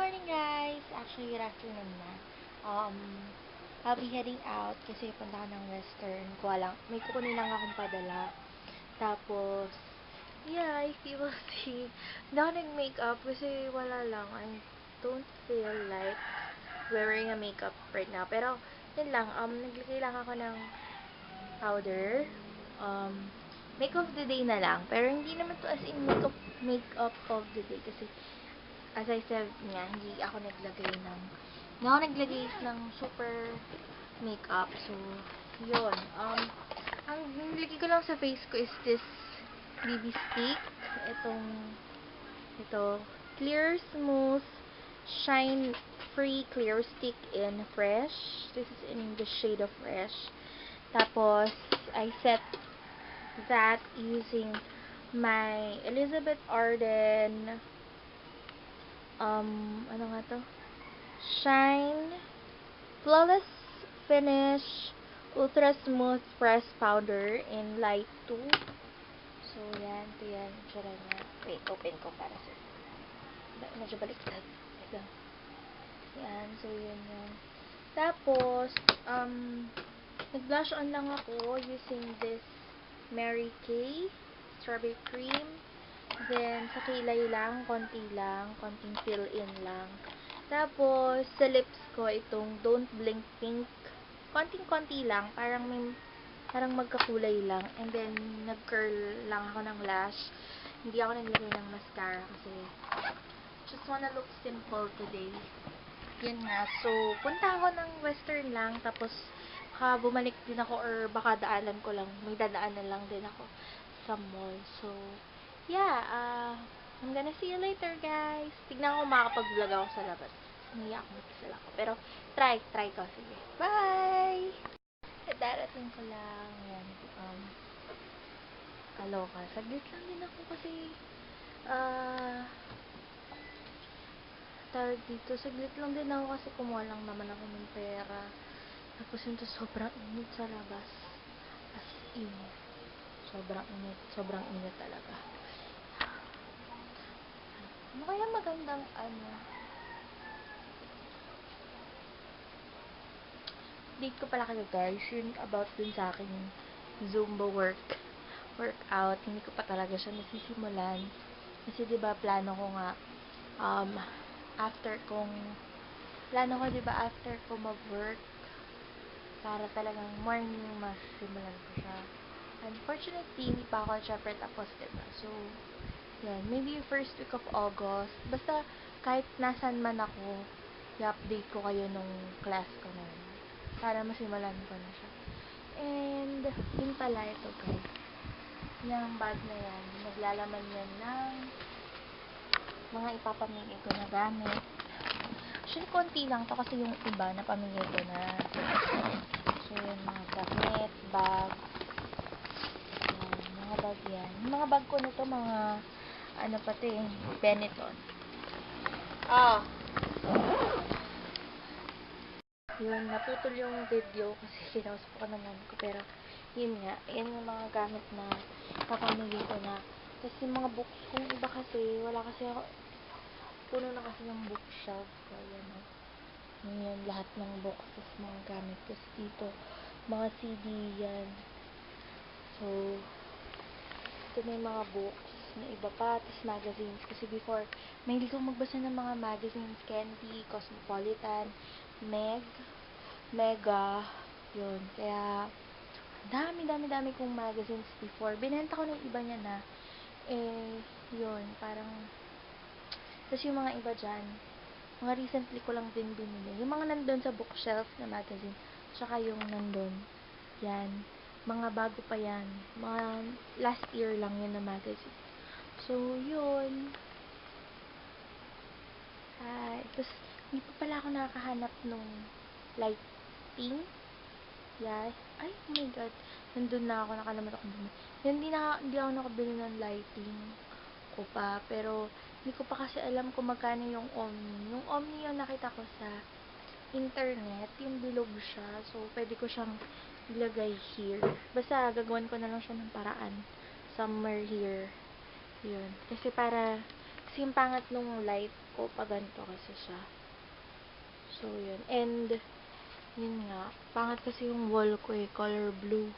morning, guys! Actually, good afternoon na. Um, I'll be heading out kasi punta ko ng Western. May kukunin lang akong padala. Tapos, yeah, if you will see, hindi ako nag-makeup kasi wala lang. I don't feel like wearing a makeup right now. Pero, yun lang, naglagay lang ako ng powder. Make of the day na lang. Pero hindi naman to as in makeup of the day kasi as I said nga, hindi ako naglagay ng super makeup. So, yun. Ang nilagay ko lang sa face ko is this BB stick. Ito, Clear Smooth Shine Free Clear Stick in Fresh. This is in the shade of Fresh. Tapos, I set that using my Elizabeth Arden ano nga to? Shine Flawless Finish Ultra Smooth Press Powder in Light 2. So, yan. Ito yan. Tsura niya. Wait, open ko para sa medyo baliktad. Ito. Yan. So, yun yan. Tapos, nag-blush on lang ako using this Mary Kay Strawberry Cream. Then, sa kilay lang, konting fill-in lang. Tapos, sa lips ko, itong Don't Blink Pink. Konting-konti lang, parang magkakulay lang. And then, nag-curl lang ako ng lash. Hindi ako naglagay ng mascara kasi just wanna look simple today. Yan nga. So, punta ako ng Western lang, tapos baka bumalik din ako or baka daanan ko lang. May dadaanan lang din ako sa mall. So, yeah, I'm gonna see you later, guys. Tignan ko makakapag-vlog ako sa labas. Hindi ako mag-isa ako. Pero, try ko. Sige. Bye! Darating ko lang. Yan. Kaloka. Saglit lang din ako kasi, tawag dito. Saglit lang din ako kasi kumuha lang naman ako ng pera. Tapos ito, sobrang init sa labas. As in. Sobrang init talaga. Ano kaya magandang date ko pala kayo, guys. Yun about dun sa akin Zumba workout. Hindi ko pa talaga siya nasisimulan. Kasi diba plano ko nga after ko mag-work para talagang morning masimulan ko siya. Unfortunately, hindi pa ako syempre tapos, diba? So, yan. Maybe first week of August. Basta, kahit nasan man ako, i-update ko kayo nung class ko na yun. Para masimulan ko na siya. And, yun pala ito, guys. Yung bag na yan, naglalaman yan ng mga ipapamigay ko na gamit. Actually, konti lang to kasi yung iba na pamigay ko na. So, yun, mga damit, bag. Yan, mga bag yan. Yung mga bag ko na to, mga pati, Benetton. Yun, naputol yung video kasi kinausap ko naman ko. Pero, yun nga, yan yung mga gamit na papamigay ko na. Tapos yung mga books kong iba kasi, wala kasi ako, puno na kasi yung bookshelf ko. Yan, yan, lahat ng books, tapos mga gamit ko dito. Mga CD, yan. So, ito na yung mga books na iba pa, tapos magazines. Kasi before, mahilig akong magbasa ng mga magazines, Candy, Cosmopolitan, Mega, yun. Kaya, dami kong magazines before. Binenta ko ng iba niya na, yun, parang, tapos yung mga iba dyan, mga recently ko lang din binili. Yung mga nandun sa bookshelf na magazine, tsaka yung nandun, yan, mga bago pa yan. Mga last year lang yun na magazine. So, yun. Tapos, hindi pa pala ako nakakahanap nung lighting. Yes. Ay, oh my God. Nandun na ako. Nakalamat ako dun. Hindi ako nakabili ng lighting ko pa. Pero, hindi ko pa kasi alam kung magkano yung Omni. Yung Omni yung nakita ko sa internet. Yung bilog siya. So, pwede ko siyang ilagay here. Basta, gagawin ko na lang siya ng paraan. Somewhere here. Yun. Kasi Kasi yung pangit nung light ko, pag ganito kasi siya. So, yun. And, yun nga, pangit kasi yung wall ko color blue.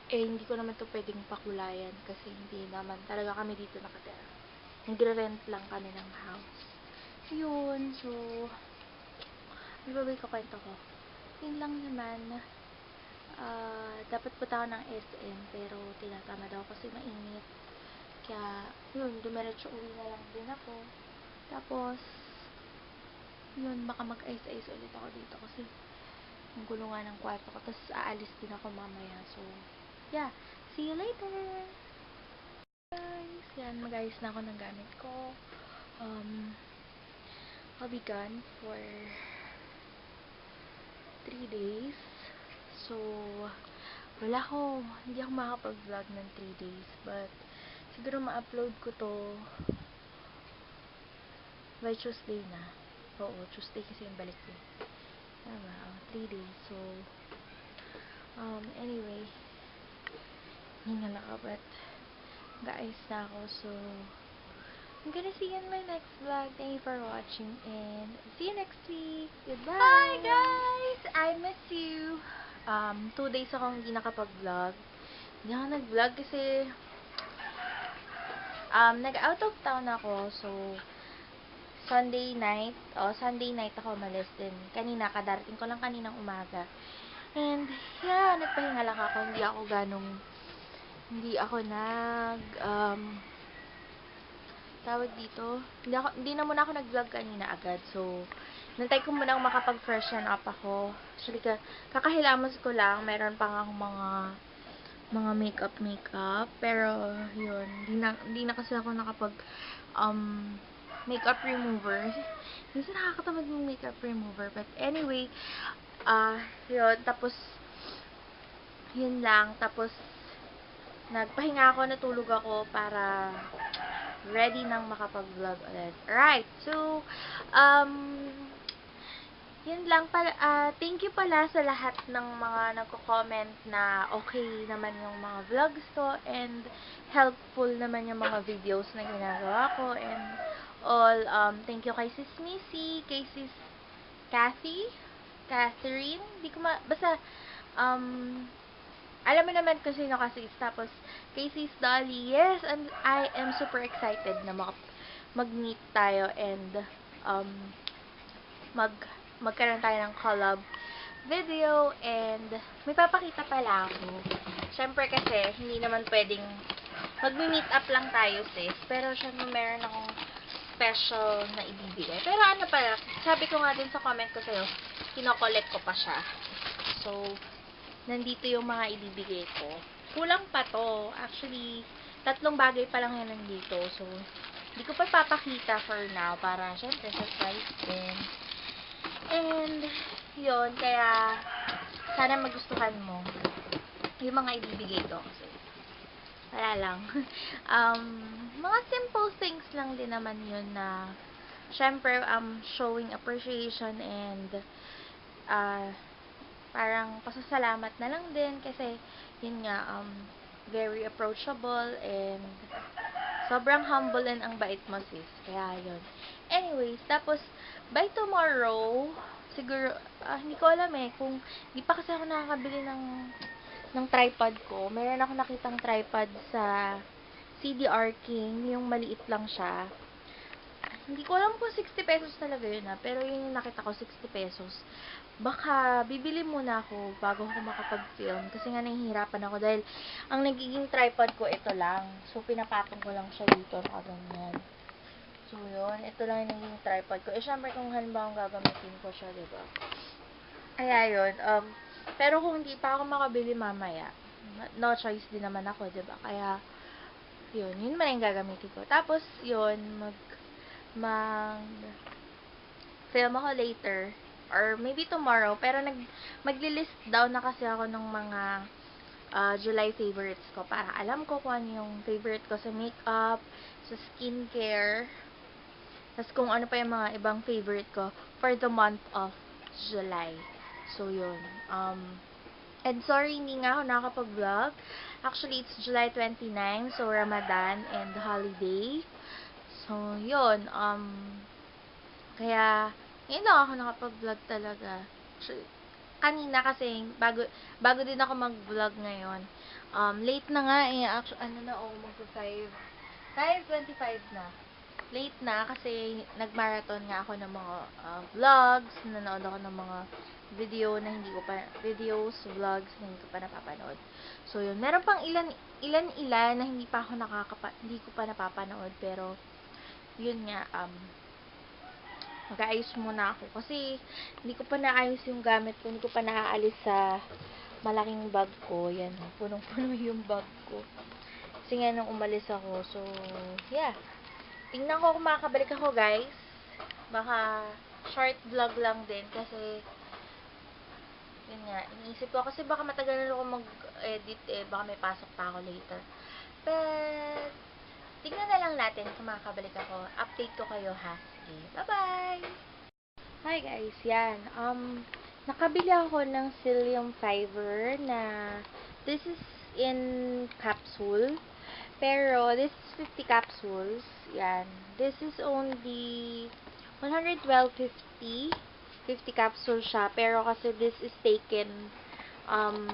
Hindi ko naman to pwedeng pakulayan kasi hindi naman talaga kami dito nakatira. Nagre-rent lang kami ng house. Yun, so, ano ba ko kwento ko? Yun lang naman. Dapat punta ako ng SM pero tinatamad ako kasi mainit. Kaya, yun, dumiretso uwi na lang din ako. Tapos, yun, baka mag-ice-ice ulit ako dito kasi ang gulo nga ng kwarto ko. Tapos, aalis din ako mamaya. So, yeah. See you later! Guys, yan, mag-ayos na ako ng gamit ko. I'll be gone for 3 days. So, hindi ako makapag-vlog ng 3 days. But, siguro ma-upload ko to by Tuesday na. Oo, Tuesday kasi yung balik ko. Diba? 3 days. So, anyway, hinga na ka, but guys na ako. So, I'm gonna see you in my next vlog. Thank you for watching and see you next week. Goodbye! Bye guys! I miss you! 2 days akong hindi nakapag-vlog. Hindi ako nag-vlog kasi nag-out of town ako. So, Sunday night ako umalis din. Kanina, kadarating ko lang kaninang umaga. And, yeah, nagpahinga lang ako. Hindi ako tawag dito, hindi na muna ako nag-vlog kanina agad. So, nantay ko muna makapag-freshen up ako. Actually, kakahilamos ko lang. Meron pang akong mga makeup. Pero, yun, hindi na kasi ako nakapag, makeup remover. Kasi nakakatamad yung makeup remover. But anyway, yun. Tapos, yun lang. Tapos, nagpahinga ako, natulog ako para ready nang makapag-vlog ulit. Alright. So, yun lang pala. Thank you pala sa lahat ng mga nagko-comment na okay naman yung mga vlogs ko and helpful naman yung mga videos na ginagawa ko and all. Thank you kay Sis Missy, kay Sis Catherine, basta, alam mo naman kung sino kasi. Tapos, kay Sis Dolly, yes, and I am super excited na mag-meet tayo and, magkaroon tayo ng collab video and may papakita pala ako. Syempre kasi, hindi naman pwedeng mag-meet up lang tayo, sis. Pero, syempre, meron akong special na ibibigay. Pero ano pala, sabi ko nga dun sa comment ko sa'yo, kinokollect ko pa siya. So, nandito yung mga ibibigay ko. Kulang pa to. Actually, 3 bagay pa lang yan nandito. So, hindi ko pa papakita for now para, syempre, surprise din. And, yun, kaya, sana magustuhan mo yung mga ibibigay ko. Kasi, wala lang. Mga simple things lang din naman yun na, syempre, showing appreciation and, parang pasasalamat na lang din kasi, yun nga, very approachable and sobrang humble and ang bait mo, sis. Kaya, yun. Anyways, tapos, by tomorrow, siguro, hindi ko alam kung, hindi pa kasi ako nakakabili ng tripod ko. Meron ako nakitang tripod sa CDR King, yung maliit lang siya. Hindi ko alam kung 60 pesos talaga yun pero yun yung nakita ko, 60 pesos. Baka bibili muna ako bago ako makapag-film kasi nga nahihirapan ako dahil ang nagiging tripod ko ito lang. So, pinapatong ko lang siya dito na ganyan. So, yun. Ito lang yung nagiging tripod ko. Syempre, kung halimbawa gagamitin ko siya, diba? Kaya, yun. Pero kung hindi pa ako makabili mamaya, no choice din naman ako, diba? Kaya, yun. Yun man yung gagamitin ko. Tapos, yun, film ako later or maybe tomorrow pero magli-list down na kasi ako ng mga July favorites ko para alam ko kung ano yung favorite ko sa makeup, sa skincare, tas kung ano pa yung mga ibang favorite ko for the month of July. So yun. And sorry, hindi nga ako nakakapag-vlog. Actually, it's July 29, so Ramadan and holiday. So, yun. Kaya, ngayon lang ako nakapag-vlog talaga. Kanina kasi, bago din ako mag-vlog ngayon. Late na nga eh. Actually, ano na, magsa 5:25 na. Late na kasi nag-marathon nga ako ng mga vlogs, nanonood ako ng mga videos, vlogs na hindi ko pa napapanood. So yun, meron pang ilan na hindi ko pa napapanood, pero yun nga, mag-aayos muna ako kasi hindi ko pa naayos yung gamit ko, hindi ko pa naaalis sa malaking bag ko. Yan, punong-puno yung bag ko. Kasi nga nung umalis ako, so yeah. Tingnan ko kung makakabalik ako, guys. Baka short vlog lang din kasi yun nga, iniisip ko kasi baka matagal na ako mag-edit baka may pasok pa ako later. But tingnan na lang natin kung makakabalik ako. Update ko kayo, ha. Sige, bye-bye! Hi guys, yan. Nakabili ako ng psyllium fiber na this is in capsule. Pero this is 50 capsules. Yan. This is only 112.50. 50 capsules siya. Pero kasi this is taken 5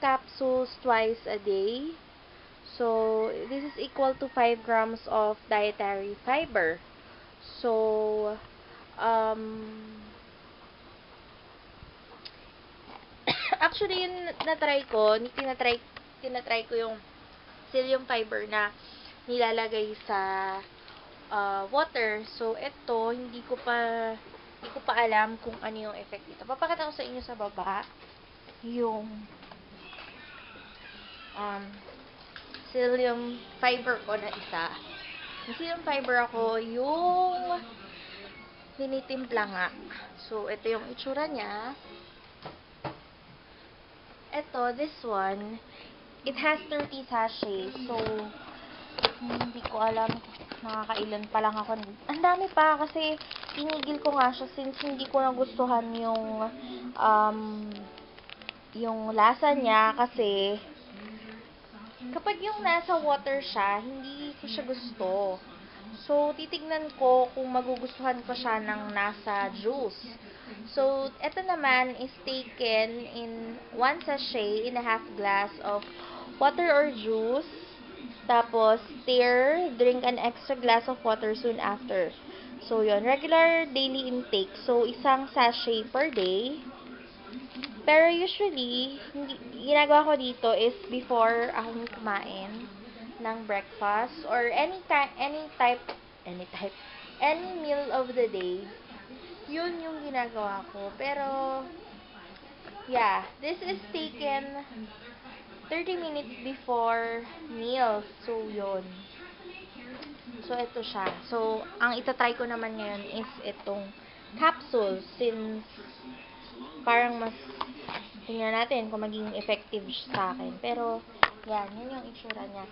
capsules twice a day. So, this is equal to 5 grams of dietary fiber. So, actually, yung tinatry ko yung psyllium fiber na nilalagay sa water. So, ito, hindi ko pa alam kung ano yung effect dito. Papakita ko sa inyo sa baba yung psyllium fiber ko na isa. Yung psyllium fiber ako, yung tinitimpla nga. So, ito yung itsura niya. Ito, this one, it has 30 sachets. So, hindi ko alam, nakakailan pa lang ako. Ang dami pa kasi tinigil ko nga siya since hindi ko nagustuhan yung lasa niya kasi kapag yung nasa water siya, hindi ko siya gusto. So, titignan ko kung magugustuhan ko siya ng nasa juice. So, ito naman is taken in 1 sachet in a half glass of water or juice. Tapos, stir, drink an extra glass of water soon after. So, yun. Regular daily intake. So, isang sachet per day. Pero usually, ginagawa ko dito is before akong kumain ng breakfast or any meal of the day. Yun yung ginagawa ko. Pero, yeah, this is taken 30 minutes before meals. So, yun. So, ito siya. So, ang itatry ko naman ngayon is itong capsule since parang mas tingnan natin kung maging effective sa akin. Pero, yan. Yun yung itsura niya.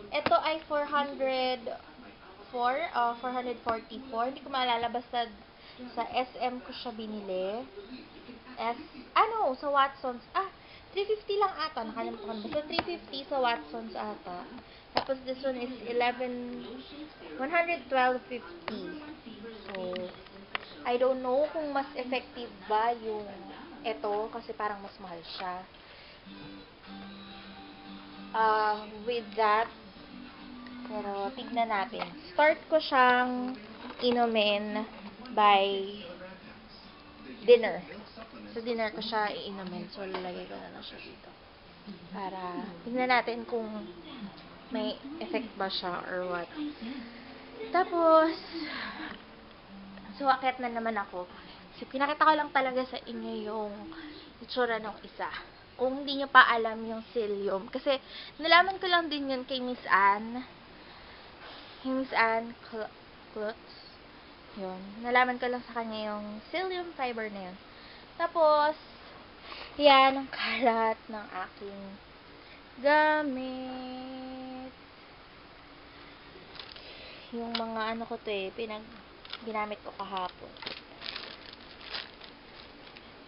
Ito ay 444. Hindi ko maalala. Basta sa SM ko siya binili. Sa Watsons. 350 lang ata. Nakalimutan ko. Basta 350 sa Watsons ata. Tapos this one is 112.50. So, I don't know kung mas effective ba yung ito kasi parang mas mahal siya. With that, pero tignan natin. Start ko siyang inumin by dinner. So, dinner ko siya iinumin. So, lalagay ko na lang siya dito. Para tignan natin kung may effect ba siya or what. Tapos, so, akit na naman ako. So, pinakita ko lang talaga sa inyo yung itsura ng isa. Kung hindi nyo pa alam yung psyllium. Kasi, nalaman ko lang din yun kay Miss Anne. Miss Anne Klutz. Yun. Nalaman ko lang sa kanya yung psyllium fiber na yun. Tapos, yan ang kalat ng aking gamit. Yung mga ano ko to ginamit ko kahapon.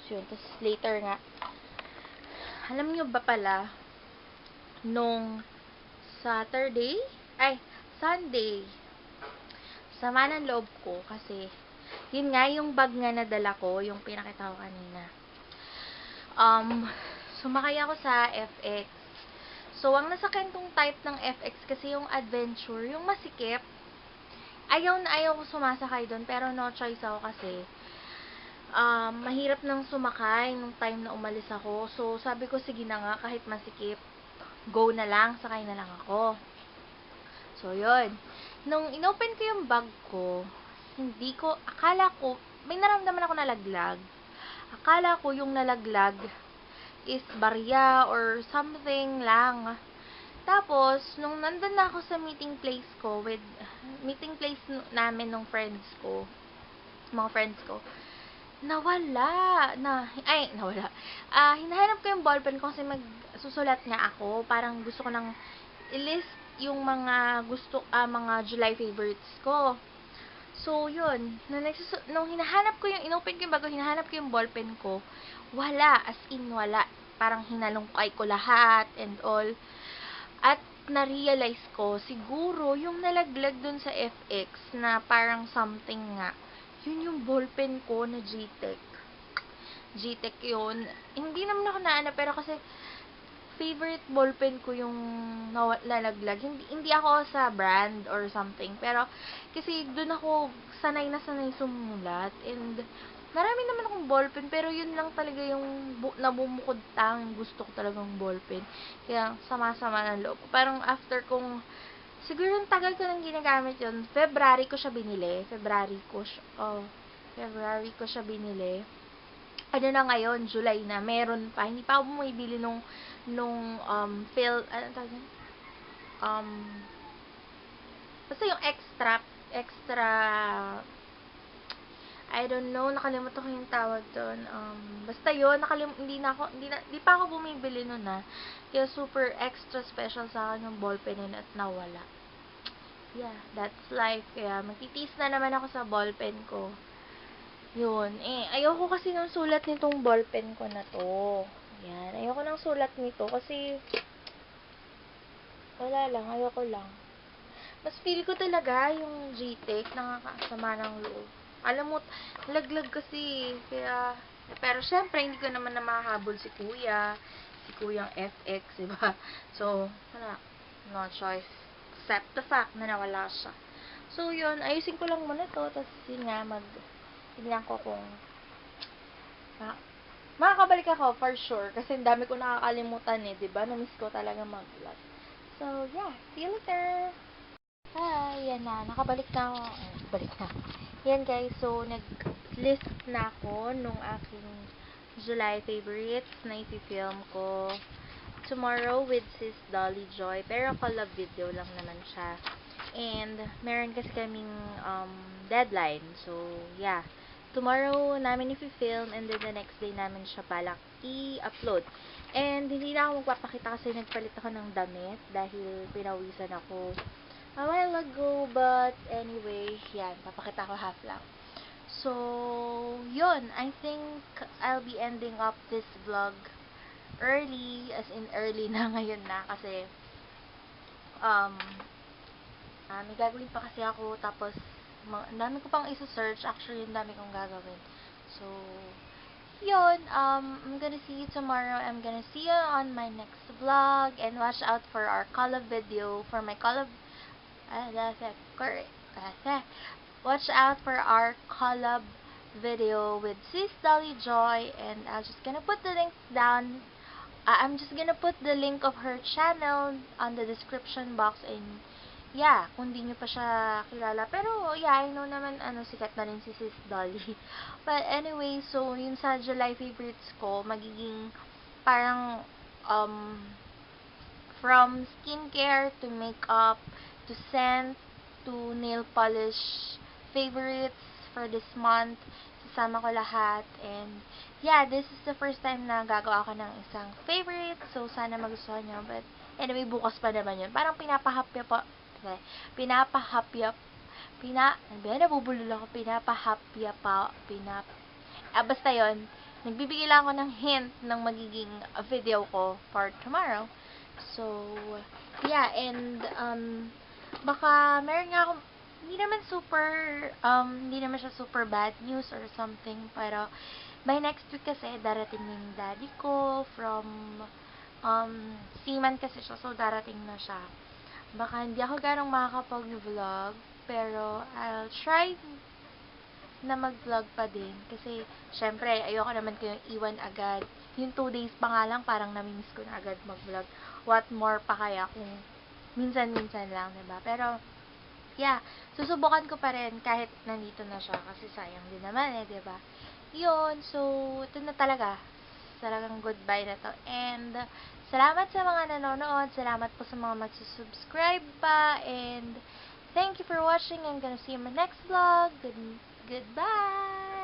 So, yun. Tapos, later nga, alam nyo ba pala, nung Sunday, sama ng loob ko kasi yun nga, yung bag nga na dala ko, yung pinakita ko kanina. Sumakay ako sa FX. So, ang nasakyan kong type ng FX kasi yung adventure, yung masikip. Ayaw na ayaw ko sumasakay doon, pero no choice ako kasi mahirap nang sumakay nung time na umalis ako. So, sabi ko, sige na nga, kahit masikip, go na lang, sakay na lang ako. So, yun. Nung inopen ko yung bag ko, akala ko, may naramdaman ako nalaglag. Akala ko yung nalaglag is barya or something lang. Tapos, nung nandun na ako sa meeting place namin ng mga friends ko, nawala. Hinahanap ko yung ballpen ko kasi magsusulat nga ako. Parang gusto ko nang i-list yung mga mga July favorites ko. So, yun. Nung hinahanap ko inopen ko yung bago, hinahanap ko yung ballpen ko, wala. As in, wala. Parang hinalungkay ko lahat and all. At na-realize ko, siguro, yung nalaglag dun sa FX na parang something nga, yun yung ballpen ko na GTEC. GTEC yun. Hindi naman ako naana, pero kasi favorite ballpen ko yung nalaglag. Hindi ako sa brand or something. Pero, kasi doon ako sanay na sanay sumulat. And, marami naman akong ballpen. Pero, yun lang talaga yung nabumukod yung gusto ko talagang ballpen. Kaya, sama-sama ng loob. Parang after kong, siguro yung tagal ko nang ginagamit yun. February ko siya binili. February ko siya binili. Ano na ngayon, July na, meron pa. Hindi pa ako bumibili nung ano tawag yan? Basta yung extra, I don't know, nakalimutan ko yung tawag doon. Basta yun, hindi pa ako bumibili nun na. Kaya super extra special sa akin yung ballpen yun at nawala. Yeah, that's life. Kaya magtitiis na naman ako sa ballpen ko. Yun. Ayoko kasi ng sulat nitong ballpen ko na to. Yan. Ayoko ng sulat nito kasi wala lang. Ayoko lang. Mas feel ko talaga yung GTEC nakakasama ng loob. Alam mo, laglag kasi. Kaya, pero syempre, hindi ko naman na makahabol si Kuya. Si Kuyang FX, diba? So, wala. No choice. Except the fact na nawala siya. So, yun. Ayusin ko lang muna to. Tapos, yun nga, tignan ko kung makakabalik ako for sure kasi ang dami ko nakakalimutan diba? Na-miss ko talaga mag-vlog. So, yeah. See you later! Hi! Yan na. Nakabalik na ako. Balik na. Yan guys. So, nag-list na ako nung aking July favorites na isi-film ko tomorrow with Sis Dolly Joy. Pero collab video lang naman siya. And, meron kasi kaming deadline. So, yeah. Tomorrow namin i-film and then the next day namin siya balak i-upload. And, hindi na ako magpapakita kasi nagpalit ako ng damit dahil pinawisan ako a while ago. But, anyway, yan. Papakita ko half lang. So, yun. I think I'll be ending up this vlog early. As in, early na ngayon na kasi may gagawin pa kasi ako. Tapos, ang dami ko pang isa-search. Actually, ang dami kong gagawin. So, yun. I'm gonna see you tomorrow. I'm gonna see you on my next vlog. And watch out for our collab video. For my collab... Watch out for our collab video with Sis Dolly Joy. And I'm just gonna put the link down. I'm just gonna put the link of her channel on the description box. And yeah, kung di nyo pa siya kilala. Pero, yeah, I know naman, sikat na rin si Sis Dolly. But anyway, so, yun sa July favorites ko, magiging parang, from skincare to makeup, to scent, to nail polish favorites for this month. Sasama ko lahat. And, yeah, this is the first time na gagawa ako ng isang favorite. So, sana magustuhan nyo. But, anyway, bukas pa naman yun. Parang pinapahapya pa basta yon. Nagbibigay lang ako ng hint ng magiging video ko for tomorrow. So, yeah, and baka meron nga akong hindi naman siya super bad news or something, pero by next week kasi darating yung daddy ko from seaman kasi siya, so darating na siya. Baka hindi ako ganong makakapag-vlog, pero I'll try na mag-vlog pa din. Kasi, syempre, ayoko naman kayong iwan agad. Yung 2 days pa nga lang, parang namimiss ko na agad mag-vlog. What more pa kaya kung minsan-minsan lang, diba? Pero, yeah, susubukan ko pa rin kahit nandito na siya. Kasi sayang din naman diba? Yun, so, ito na talaga. Talagang goodbye na to. And, salamat sa mga nanonood. Salamat po sa mga magsusubscribe pa. And, thank you for watching. I'm gonna see you in my next vlog. Goodbye!